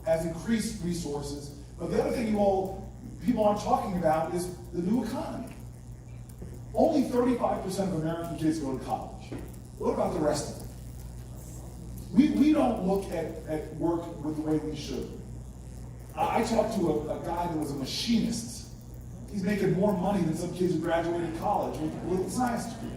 has increased resources. But the other thing people aren't talking about is the new economy. Only 35% of American kids go to college. What about the rest of them? We don't look at work with the way we should. I talked to a guy that was a machinist. He's making more money than some kids who graduated college with a political science degree.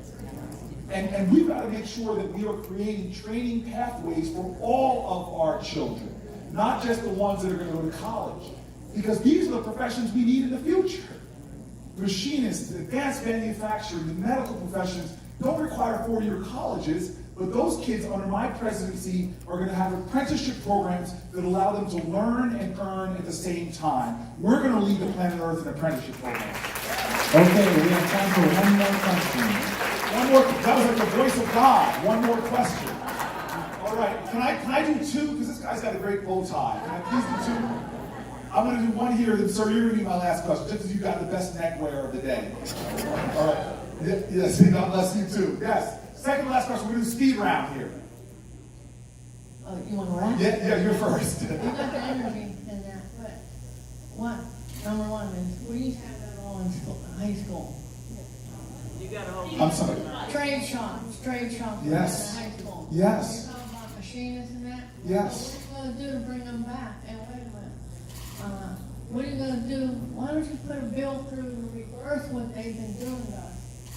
And we've got to make sure that we are creating training pathways for all of our children, not just the ones that are going to go to college. Because these are the professions we need in the future. Machinists, advanced manufacturing, the medical professions don't require 4-year colleges, but those kids under my presidency are going to have apprenticeship programs that allow them to learn and earn at the same time. We're going to lead the planet Earth in apprenticeship programs. Okay, we have time for one more question. That was like the voice of God. One more question. All right, can I do two? Because this guy's got a great bow tie. Can I please do two? I'm going to do one here, then, sir, you're going to be my last question, just because you got the best neckwear of the day. All right. Yes, God bless you too. Yes. Second to last question, we're going to do speed round here. You want to laugh? Yeah, you're first. You got the energy in that, but what? Number one is, we used to have that all in school, high school. You got to hold. I'm sorry. Trade shops. Yes. In high school. Yes. You talk about machinists and that? Yes. What are you going to do to bring them back? And wait a minute. What are you going to do? Why don't you put a bill through to reverse what they've been doing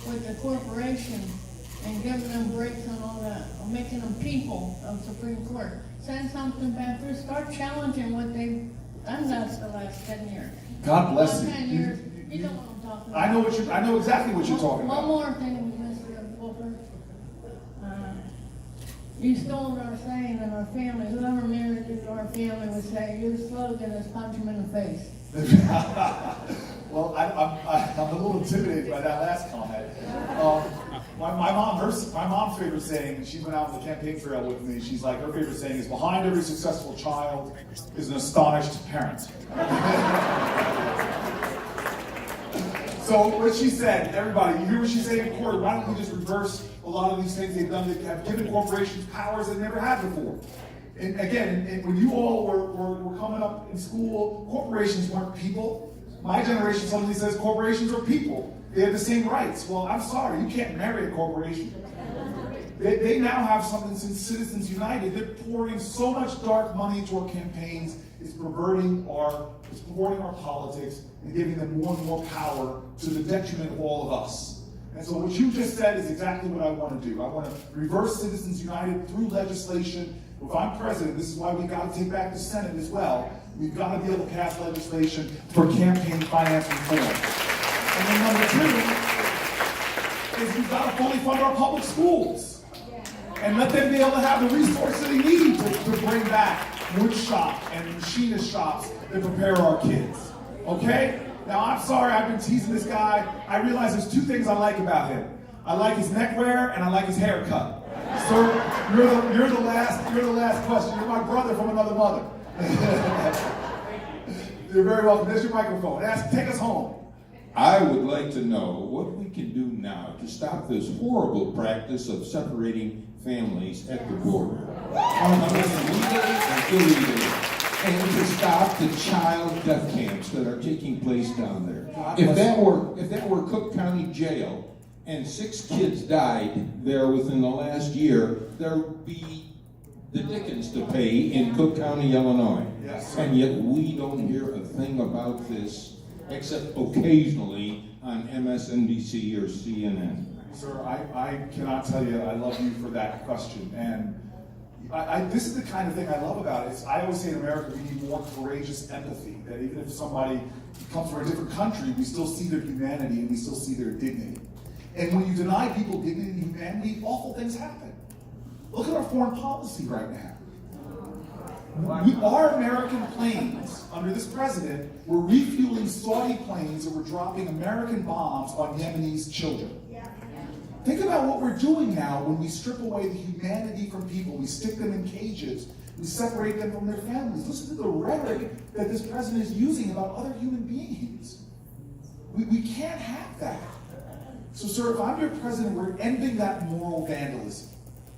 with the corporations and giving them breaks on all that, or making them people of Supreme Court? Send something back through. Start challenging what they've done us the last 10 years. God bless you. 10 years. You know what I'm talking about. I know exactly what you're talking One about. more thing, Mr. Booker. You stole our saying in our family. Whoever married into our family would say, your slogan is punch him in the face. Well, I'm a little intimidated by that last comment. My mom's favorite saying, she went out on the campaign trail with me, she's like, her favorite saying is, behind every successful child is an astonished parent. So what she said, everybody, you hear what she's saying in court, why don't we just reverse a lot of these things they've done that have given corporations powers they never had before? And again, when you all were coming up in school, corporations weren't people. My generation suddenly says corporations are people. They have the same rights. Well, I'm sorry, you can't marry a corporation. They now have something since Citizens United. They're pouring so much dark money into our campaigns. It's perverting our politics and giving them more and more power to the detriment of all of us. And so what you just said is exactly what I want to do. I want to reverse Citizens United through legislation. If I'm president, this is why we've got to take back the Senate as well. We've got to be able to pass legislation for campaign finance reform. And then number two is we've got to fully fund our public schools and let them be able to have the resources they need to bring back wood shop and machinist shops that prepare our kids. Okay? Now, I'm sorry I've been teasing this guy. I realize there's two things I like about him. I like his neckwear and I like his haircut. Sir, you're the last question. You're my brother from another mother. You're very welcome. There's your microphone. Take us home. I would like to know what we can do now to stop this horrible practice of separating families at the border. Legally and illegally. And to stop the child death camps that are taking place down there. If that were Cook County Jail, and 6 kids died there within the last year, there would be the dickens to pay in Cook County, Illinois. Yes. And yet we don't hear a thing about this, except occasionally on MSNBC or CNN. Sir, I cannot tell you I love you for that question. And this is the kind of thing I love about it. I always say in America we need more courageous empathy, that even if somebody comes from a different country, we still see their humanity and we still see their dignity. And when you deny people dignity and humanity, awful things happen. Look at our foreign policy right now. Our American planes, under this president, were refueling Saudi planes that were dropping American bombs on Yemenis children. Think about what we're doing now when we strip away the humanity from people. We stick them in cages. We separate them from their families. Listen to the rhetoric that this president is using about other human beings. We can't have that. So, sir, if I'm your president, we're ending that moral vandalism.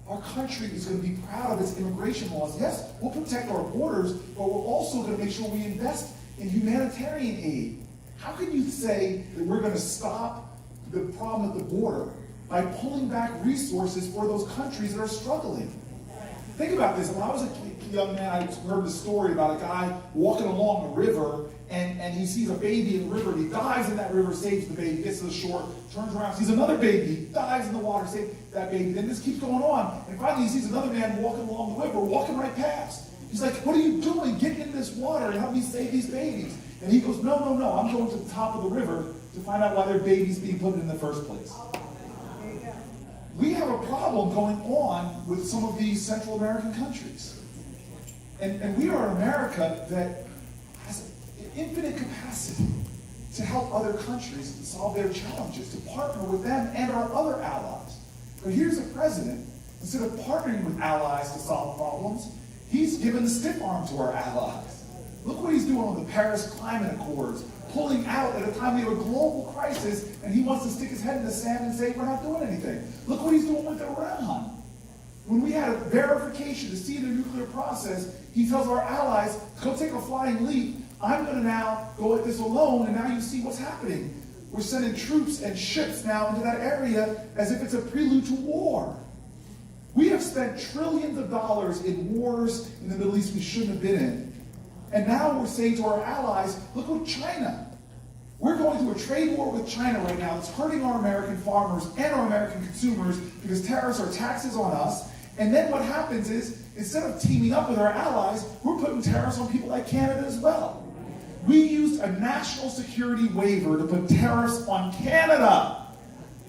our country is going to be proud of its immigration laws. Yes, we'll protect our borders, but we're also going to make sure we invest in humanitarian aid. How can you say that we're going to stop the problem at the border by pulling back resources for those countries that are struggling? Think about this. When I was a young man, I heard the story about a guy walking along a river, and he sees a baby in the river, and he dives in that river, saves the baby, gets to the shore, turns around, sees another baby, he dives in the water, saves that baby. Then this keeps going on, and finally he sees another man walking along the river, walking right past. He's like, what are you doing? Get in this water and help me save these babies. And he goes, no, I'm going to the top of the river to find out why their baby's being put in the first place. We have a problem going on with some of these Central American countries. And we are an America that has infinite capacity to help other countries solve their challenges, to partner with them and our other allies. But here's a president, instead of partnering with allies to solve problems, he's given the stiff arm to our allies. Look what he's doing on the Paris Climate Accords, pulling out at a time we have a global crisis, and he wants to stick his head in the sand and say, we're not doing anything. Look what he's doing with Iran. When we had a verification to see the nuclear process, he tells our allies, go take a flying leap. I'm going to now go at this alone, and now you see what's happening. We're sending troops and ships now into that area as if it's a prelude to war. We have spent trillions of dollars in wars in the Middle East we shouldn't have been in. And now we're saying to our allies, look at China. We're going through a trade war with China right now that's hurting our American farmers and our American consumers because tariffs are taxes on us. And then what happens is, instead of teaming up with our allies, we're putting tariffs on people like Canada as well. We used a national security waiver to put tariffs on Canada.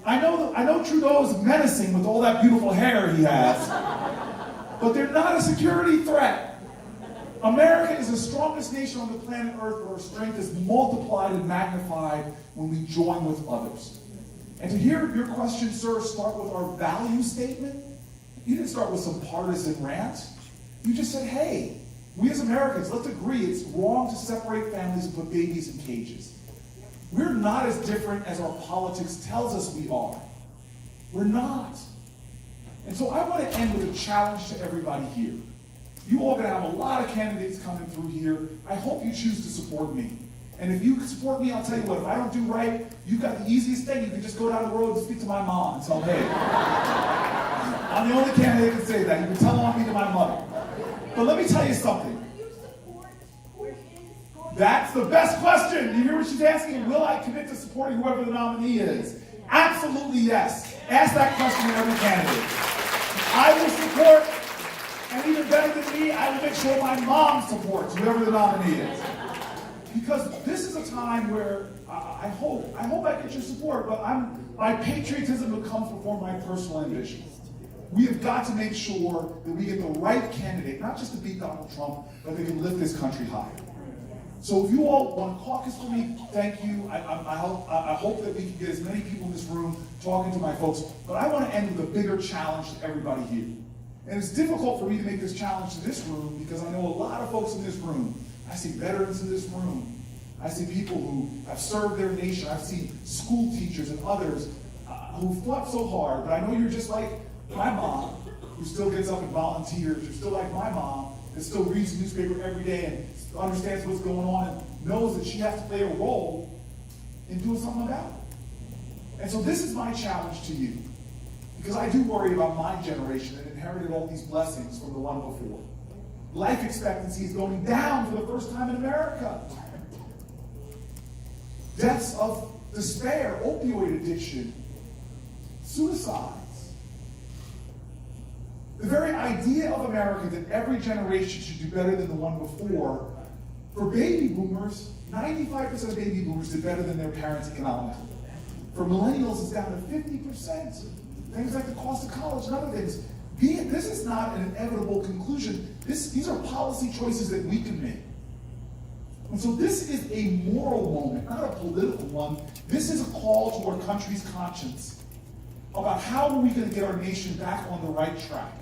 I know Trudeau is menacing with all that beautiful hair he has, but they're not a security threat. America is the strongest nation on the planet Earth, where our strength is multiplied and magnified when we join with others. And to hear your question, sir, start with our value statement, you didn't start with some partisan rant. You just said, hey, we as Americans, let's agree it's wrong to separate families and put babies in cages. We're not as different as our politics tells us we are. We're not. And so I want to end with a challenge to everybody here. You all are going to have a lot of candidates coming through here. I hope you choose to support me. And if you support me, I'll tell you what, if I don't do right, you've got the easiest thing. You can just go down the road and speak to my mom and tell her, hey, I'm the only candidate that can say that. You can tell on me to my mother. But let me tell you something. That's the best question. You hear what she's asking? Will I commit to supporting whoever the nominee is? Absolutely yes. Ask that question to every candidate. I will support, and even better than me, I will make sure my mom supports whoever the nominee is. Because this is a time where I hope I get your support, but my patriotism will come before my personal ambition. We have got to make sure that we get the right candidate, not just to beat Donald Trump, but they can lift this country higher. So if you all want to caucus for me, thank you. I hope that we can get as many people in this room talking to my folks. But I want to end with a bigger challenge to everybody here. And it's difficult for me to make this challenge to this room because I know a lot of folks in this room. I see veterans in this room. I see people who have served their nation. I've seen school teachers and others who fought so hard. But I know you're just like my mom, who still gets up and volunteers. You're still like my mom, that still reads the newspaper every day and understands what's going on and knows that she has to play a role in doing something about it. And so this is my challenge to you, because I do worry about my generation that inherited all these blessings from the one before. Life expectancy is going down for the first time in America. Deaths of despair, opioid addiction, suicides. The very idea of America that every generation should do better than the one before, for baby boomers, 95% of baby boomers did better than their parents economically. For millennials, it's down to 50%. Things like the cost of college and other things. This is not an inevitable conclusion. These are policy choices that we can make. And so this is a moral moment, not a political one. This is a call to our country's conscience about how are we going to get our nation back on the right track,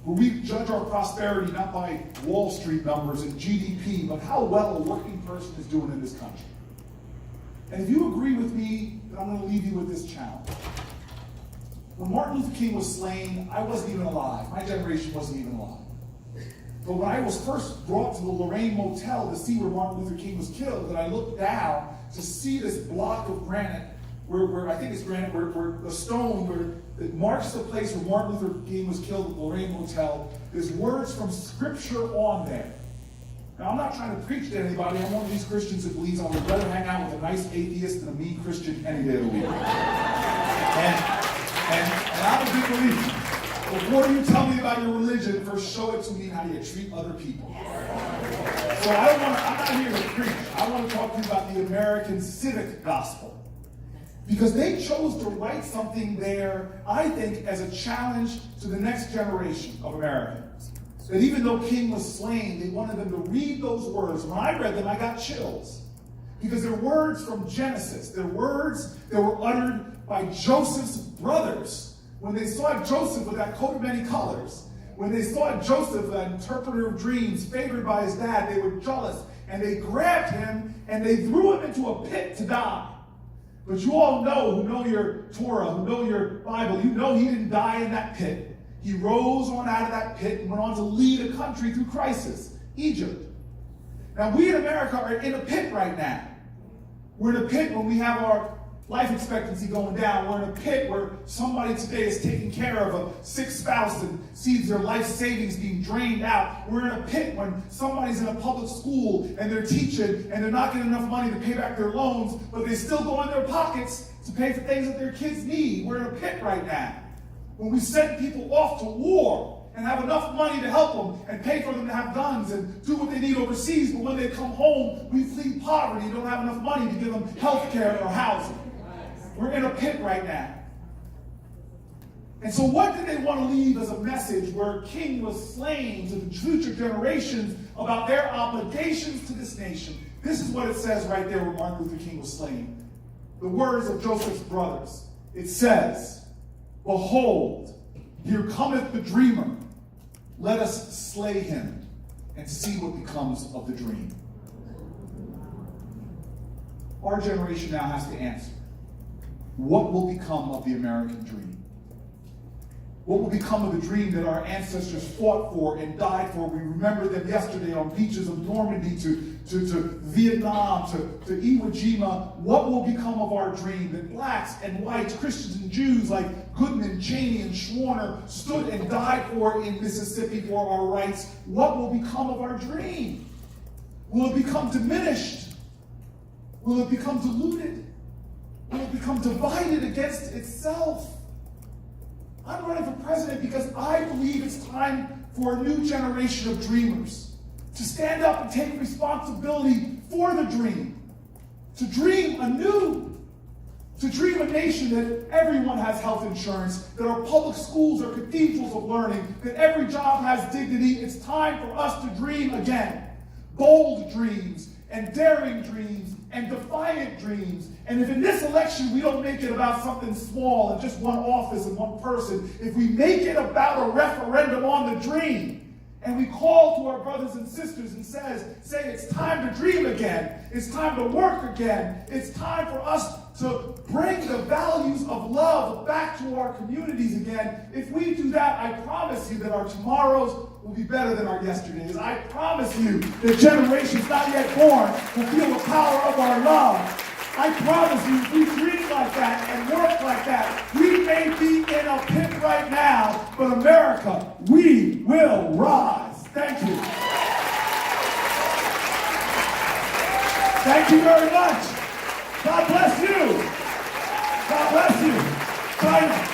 where we judge our prosperity not by Wall Street numbers and GDP, but how well a working person is doing in this country. And if you agree with me, then I'm going to leave you with this challenge. When Martin Luther King was slain, I wasn't even alive. My generation wasn't even alive. But when I was first brought to the Lorraine Motel to see where Martin Luther King was killed, and I looked down to see this block of granite, where I think it's granite, where the stone that marks the place where Martin Luther King was killed at the Lorraine Motel, there's words from Scripture on there. Now, I'm not trying to preach to anybody. I'm one of these Christians that believes I would rather hang out with a nice atheist than a mean Christian any day of the week. And I'm a big believer. Before you tell me about your religion, first show it to me how you treat other people. So I'm not here to preach. I want to talk to you about the American civic gospel. Because they chose to write something there, I think, as a challenge to the next generation of Americans. That even though King was slain, they wanted them to read those words. When I read them, I got chills. Because they're words from Genesis. They're words that were uttered by Joseph's brothers. When they saw Joseph with that coat of many colors, when they saw Joseph, that interpreter of dreams, favored by his dad, they were jealous. And they grabbed him and they threw him into a pit to die. But you all know, who know your Torah, who know your Bible, you know he didn't die in that pit. He rose on out of that pit and went on to lead a country through crisis, Egypt. Now we in America are in a pit right now. We're in a pit when we have our life expectancy going down. We're in a pit where somebody today is taking care of a sick spouse and sees their life savings being drained out. We're in a pit when somebody's in a public school and they're teaching and they're not getting enough money to pay back their loans, but they still go in their pockets to pay for things that their kids need. We're in a pit right now. When we send people off to war and have enough money to help them and pay for them to have guns and do what they need overseas, but when they come home, we flee poverty, don't have enough money to give them health care or housing. We're in a pit right now. And so what did they want to leave as a message where King was slain to the future generations about their obligations to this nation? This is what it says right there where Martin Luther King was slain. The words of Joseph's brothers. It says, "Behold, here cometh the dreamer. Let us slay him and see what becomes of the dream." Our generation now has to answer. What will become of the American dream? What will become of the dream that our ancestors fought for and died for? We remember them yesterday on beaches of Normandy to Vietnam to Iwo Jima. What will become of our dream that blacks and whites, Christians and Jews like Goodman, Cheney, and Schwerner stood and died for in Mississippi for our rights? What will become of our dream? Will it become diminished? Will it become diluted? Will it become divided against itself? I'm running for president because I believe it's time for a new generation of dreamers to stand up and take responsibility for the dream, to dream anew, to dream a nation that everyone has health insurance, that our public schools are cathedrals of learning, that every job has dignity. It's time for us to dream again. Bold dreams and daring dreams and defiant dreams. And if in this election we don't make it about something small and just one office and one person, if we make it about a referendum on the dream, and we call to our brothers and sisters and say it's time to dream again, it's time to work again, it's time for us to bring the values of love back to our communities again. If we do that, I promise you that our tomorrows will be better than our yesterdays. I promise you that generations not yet born will feel the power of our love. I promise you, if we dream like that and work like that, we may be in a pit right now, but America, we will rise. Thank you. Thank you very much. God bless you. God bless you. China.